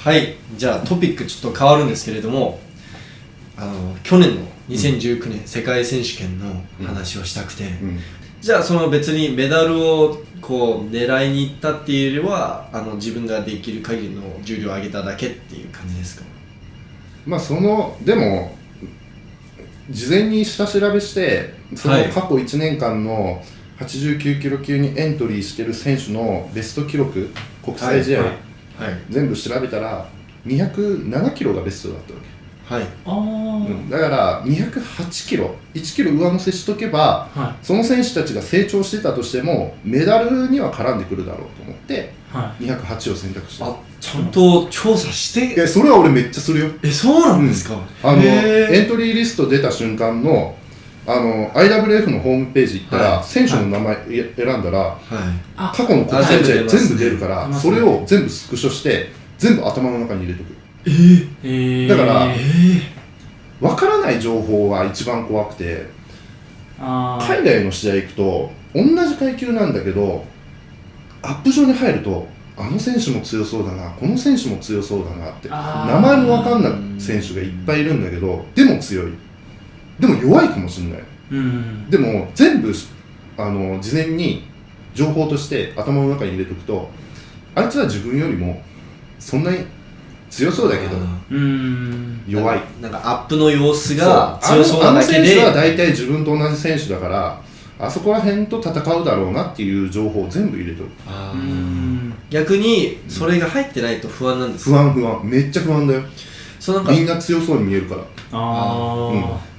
はい、じゃあトピックちょっと変わるんですけれども、去年の2019年世界選手権の話をしたくて、じゃあその別にメダルをこう狙いに行ったっていうよりは自分ができる限りの重量を上げただけっていう感じですか？まあでも事前に下調べしてその過去1年間の89キロ級にエントリーしてる選手のベスト記録国際試合、全部調べたら207キロがベストだったわけ。だから208キロ1キロ上乗せしとけば、その選手たちが成長してたとしてもメダルには絡んでくるだろうと思って、208を選択した。ちゃんと調査して。それは俺めっちゃするよ。そうなんですか？エントリーリスト出た瞬間のIWF のホームページ行ったら、選手の名前選んだら、過去の国際試合全部出るから、それを全部スクショして全部頭の中に入れとく。だから分からない情報は一番怖くて、海外の試合行くと同じ階級なんだけどアップ上に入るとあの選手も強そうだな、この選手も強そうだなって、名前も分かんない選手がいっぱいいるんだけど、でも強い、でも弱いかもしれない、でも全部事前に情報として頭の中に入れておくと、あいつは自分よりもそんなに強そうだけど弱い、なんかアップの様子が強そうなだけで、あの選手は大体自分と同じ選手だからあそこら辺と戦うだろうなっていう情報を全部入れておく。逆にそれが入ってないと不安なんですか？不安、めっちゃ不安だよ。みんな強そうに見えるから。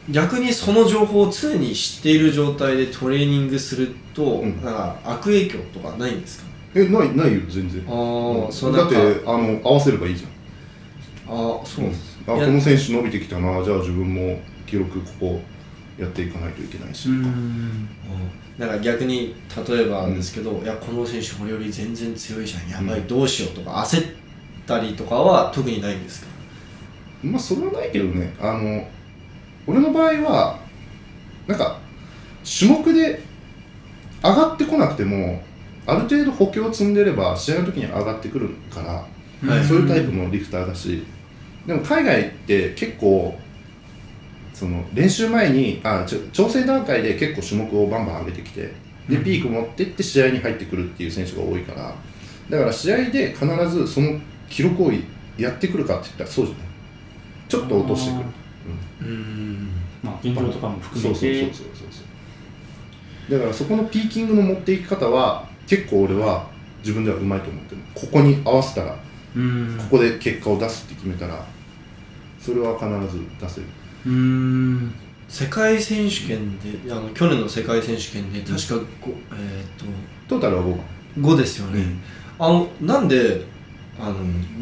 逆にその情報を常に知っている状態でトレーニングすると、なんか悪影響とかないんですか？ないよ全然。だって合わせればいいじゃん。そうです。この選手伸びてきたな、じゃあ自分も記録ここやっていかないといけないし。なんか逆に例えばですけど、いやこの選手俺より全然強いじゃん、やばい、どうしようとか焦ったりとかは特にないんですか？まあそれはないけどね、俺の場合はなんか種目で上がってこなくてもある程度補強を積んでれば試合の時に上がってくるから、そういうタイプのリフターだし、でも海外って結構その練習前に調整段階で結構種目をバンバン上げてきて、でピーク持ってって試合に入ってくるっていう選手が多いから、だから試合で必ずその記録をやってくるかって言ったらそうじゃない、ちょっと落としてくる。現状とかも含めて、だからそこのピーキングの持っていき方は結構俺は自分ではうまいと思ってる。ここに合わせたら、ここで結果を出すって決めたらそれは必ず出せる。世界選手権で去年の世界選手権で確かトータルは5ですよね。なんで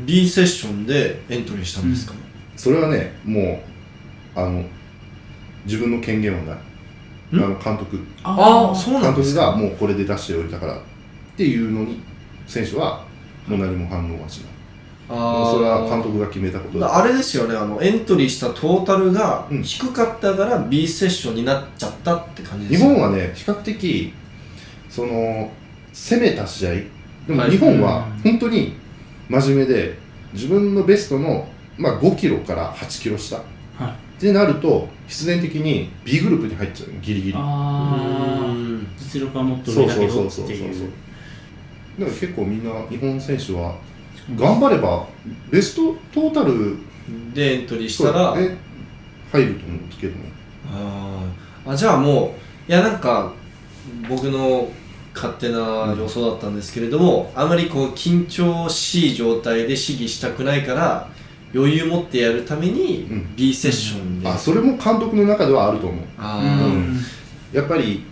B セッションでエントリーしたんですか？それはね、もう自分の権限はない。監督がもうこれで出しておいたからっていうのに選手はもう何も反応はしない。それは監督が決めたことだ。あれですよね、エントリーしたトータルが低かったから B セッションになっちゃったって感じですよね。日本はね、比較的攻めた試合でも日本は本当に真面目で自分のベストの、5キロから8キロ下、ってなると必然的に B グループに入っちゃう、ギリギリ。実力はもっと上だけどっていう。だから結構みんな日本選手は頑張ればベストトータルでエントリーしたら入ると思うんですけどね。じゃあもうなんか僕の勝手な予想だったんですけれども、あまり緊張しい状態で試技したくないから余裕持ってやるために B セッションで、それも監督の中ではあると思う。やっぱり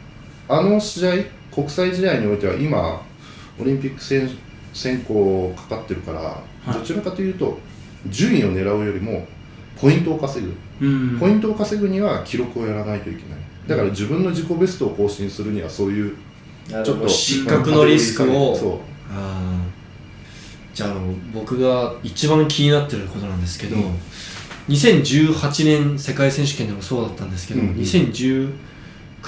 試合、国際試合においては今オリンピック選考かかってるから、どちらかというと順位を狙うよりもポイントを稼ぐ、ポイントを稼ぐには記録をやらないといけない。だから自分の自己ベストを更新するにはそういうちょっと失格のリスクを。じゃあ僕が一番気になってることなんですけど、2018年世界選手権でもそうだったんですけど、2019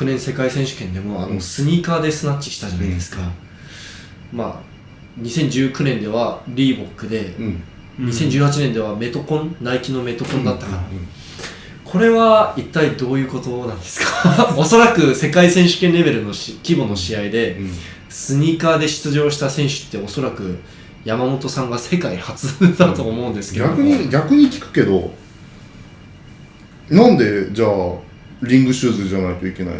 年世界選手権でもスニーカーでスナッチしたじゃないですか。2019年ではリーボックで、2018年ではメトコン、ナイキのメトコンだったから、これは一体どういうことなんですか？おそらく世界選手権レベルの規模の試合で、スニーカーで出場した選手っておそらく山本さんが世界初だと思うんですけど、逆に聞くけど、なんでじゃあリングシューズじゃないといけない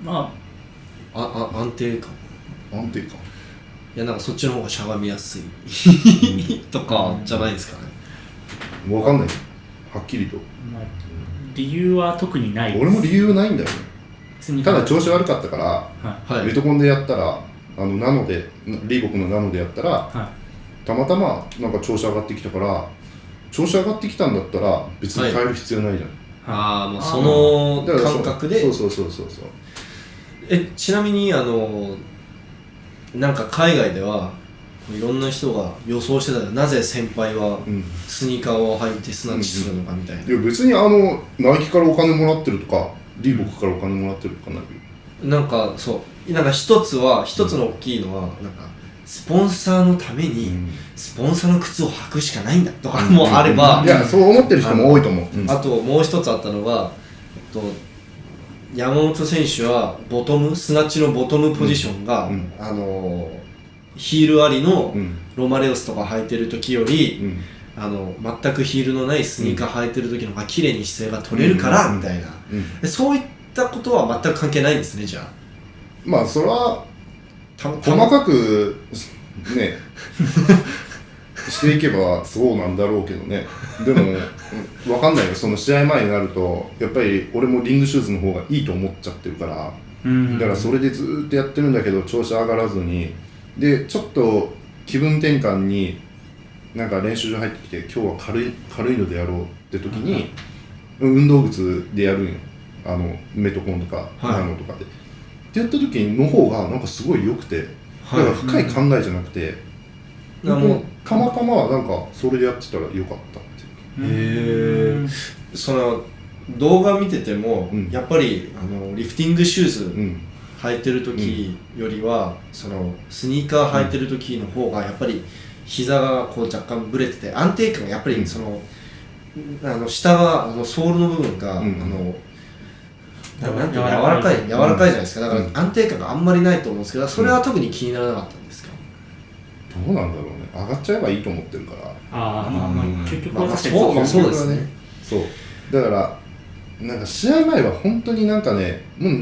の？安定感。いや、なんかそっちの方がしゃがみやすいとかじゃないですかね。分かんない、はっきりと、理由は特にないです。俺も理由ないんだよね。ただ調子悪かったから、メトコンでやったらナノでリーボックのナノでやったら、たまたまなんか調子上がってきたから、調子上がってきたんだったら別に変える必要ないじゃん。もうその感覚で。そう。ちなみになんか海外ではいろんな人が予想してたよ。なぜ先輩はスニーカーを履いてスナッチするのかみたいな。いや別にナイキからお金もらってるとかリーボックからお金もらってるとかなんかそうなんか一つの大きいのはなんかスポンサーのためにスポンサーの靴を履くしかないんだとかもあれば、いやそう思ってる人も多いと思う。あともう一つあったのが、山本選手はスナッチのボトムポジションが、ヒールありのロマレオスとか履いてる時より、全くヒールのないスニーカー履いてる時の方が綺麗に姿勢が取れるからみたいな、そういったことは全く関係ないんですね。じゃあまあそれは細かくねしていけばそうなんだろうけどね。でも分かんないよ、その試合前になるとやっぱり俺もリングシューズの方がいいと思っちゃってるから、だからそれでずーっとやってるんだけど調子上がらずに、でちょっと気分転換になんか練習場入ってきて今日は軽いのでやろうって時に、運動靴でやるんよ、メトコンとかナノとかで、ってやった時の方がなんかすごい良くて、だから深い考えじゃなくて、たまたまなんかそれでやってたら良かったっていう。その動画見てても、やっぱりリフティングシューズ履いてる時よりは、そのスニーカー履いてる時の方がやっぱり膝がこう若干ブレてて安定感がやっぱりその下がソールの部分がなんていう柔らかいじゃないですか。だから安定感があんまりないと思うんですけど、それは特に気にならなかったんですか？どうなんだろうね、上がっちゃえばいいと思ってるから。結局はそうですね。そうだからなんか試合前は本当になんかね、もう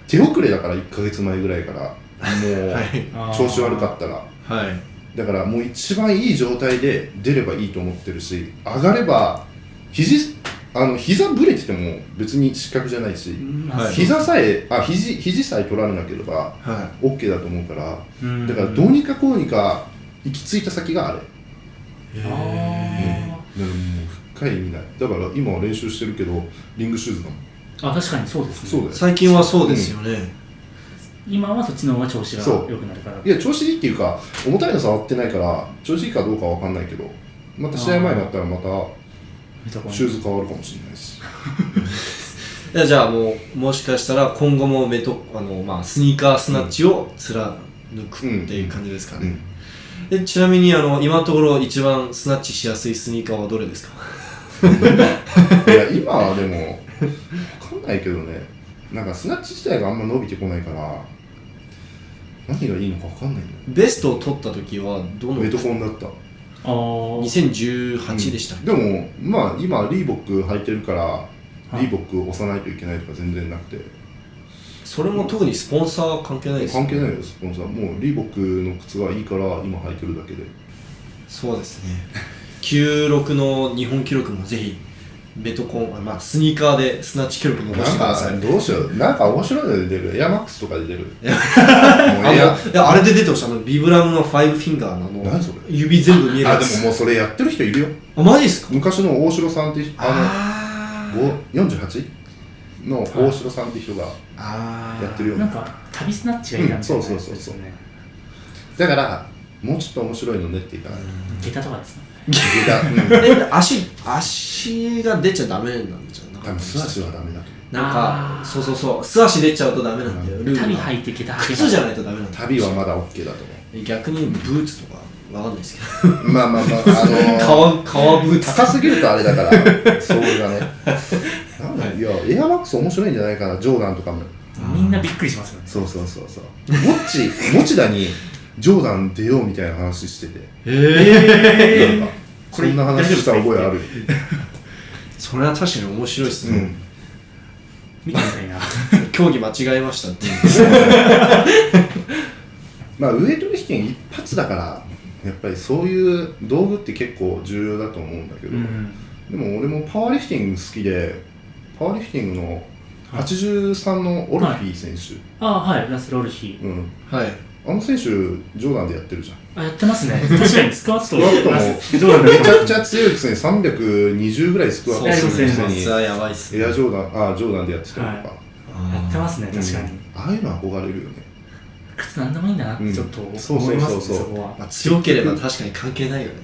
手遅れだから、1ヶ月前ぐらいからもう調子悪かったら、だからもう一番いい状態で出ればいいと思ってるし、上がれば膝ブレてても別に失格じゃないし、肘さえ取られなければ OK だと思うから、だからどうにかこうにか行き着いた先があれ。だからもう深い意味ない。だから今は練習してるけどリングシューズだもん。確かにそうですね。最近はそうですよね。今はそっちの方が調子が良くなるから。いや調子いいっていうか重たいの触ってないから調子いいかどうかは分かんないけど、また試合前になったらまたシューズ変わるかもしれないしいやじゃあもしかしたら今後もスニーカースナッチを貫くっていう感じですかね。ちなみに今のところ一番スナッチしやすいスニーカーはどれですか？いや今はでも分かんないけどね、なんかスナッチ自体があんま伸びてこないから何がいいのか分かんないんだよ。ベストを取った時はどのメトコンだった。2018でした、でもまあ今リーボック履いてるからリーボック押さないといけないとか全然なくて、それも特にスポンサー関係ないですよ。関係ないよスポンサー。もうリーボックの靴はいいから今履いてるだけで。そうですね。96の日本記録もぜひメトコン、スニーカーでスナッチ記録伸ばしてください。どうしよう、なんか面白いので出る。エアマックスとかで出る。あれで出てほしい、ビブラムのファイブフィンガーの何それ、指全部見えるやつ。でももうそれやってる人いるよ。マジですか？昔の大城さんって48の大城さんって人がやってるよ。なんか旅スナッチがいいなって。そうだからもうちょっと面白いのねっていうか、下駄とかですね。足が出ちゃダメなんじゃな多分素足はダメだと思う。なんかそう素足出ちゃうとダメなんだよ、ルールが。旅履いてきた靴じゃないとダメなんだよ。旅はまだ OK だと思う。逆にブーツとかわかんないですけどまあ革ブーツ高すぎるとあれだからソールがねいやエアマックス面白いんじゃないかな、ジョーダンとかもみんなびっくりしますよね。そう持田にジョーダン出ようみたいな話してて、なんかそんな話した覚えあるそれは確かに面白いっすね、見てみたいな競技間違えましたってまあウエイトリフティング一発だからやっぱりそういう道具って結構重要だと思うんだけど、でも俺もパワーリフティング好きで、パワーリフティングの83のオルフィー選手、ラスル・オルフィー、あの選手ジョーダンでやってるじゃん。やってますね。確かにスクワットもめちゃくちゃ強いくせに320ぐらいスクワットするくせにエアジョーダンでやってたりとか、やってますね。確かにああいうの憧れるよね。靴なんでもいいんだなってちょっと思いますね。そこは強ければ確かに関係ないよね。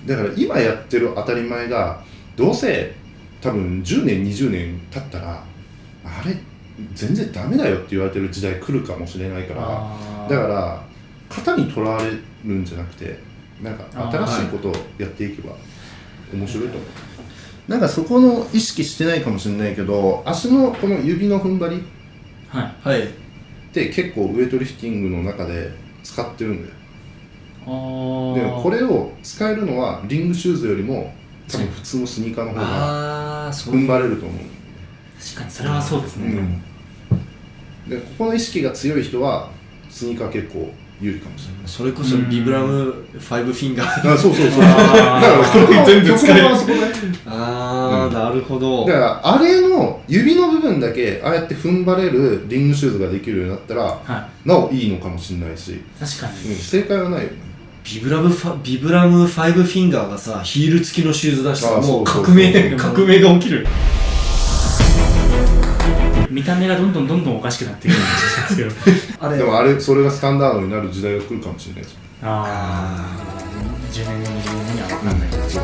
だから今やってる当たり前がどうせ多分10年20年経ったらあれ全然ダメだよって言われてる時代来るかもしれないから、だから型にとらわれるんじゃなくて、なんか新しいことをやっていけば面白いと思う。なんかそこの意識してないかもしれないけど、足のこの指の踏ん張りって結構ウエイトリフティングの中で使ってるんだよ。でこれを使えるのはリングシューズよりも多分普通のスニーカーの方が踏ん張れると思う。確かにそれはそうですね、でここの意識が強い人はスニーカー結構有利かもしれない。それこそビブラム5フィンガーそうだから全部使える。なるほど。だからあれの指の部分だけああやって踏ん張れるリングシューズができるようになったら、なおいいのかもしれないし、確かに、正解はないよね。ビブラム5フィンガーがさヒール付きのシューズ出したらもう革命が起きる。見た目がどんどんおかしくなってくるんですけどでもそれがスタンダードになる時代が来るかもしれないですよ。10年後20年後には分かんないですね。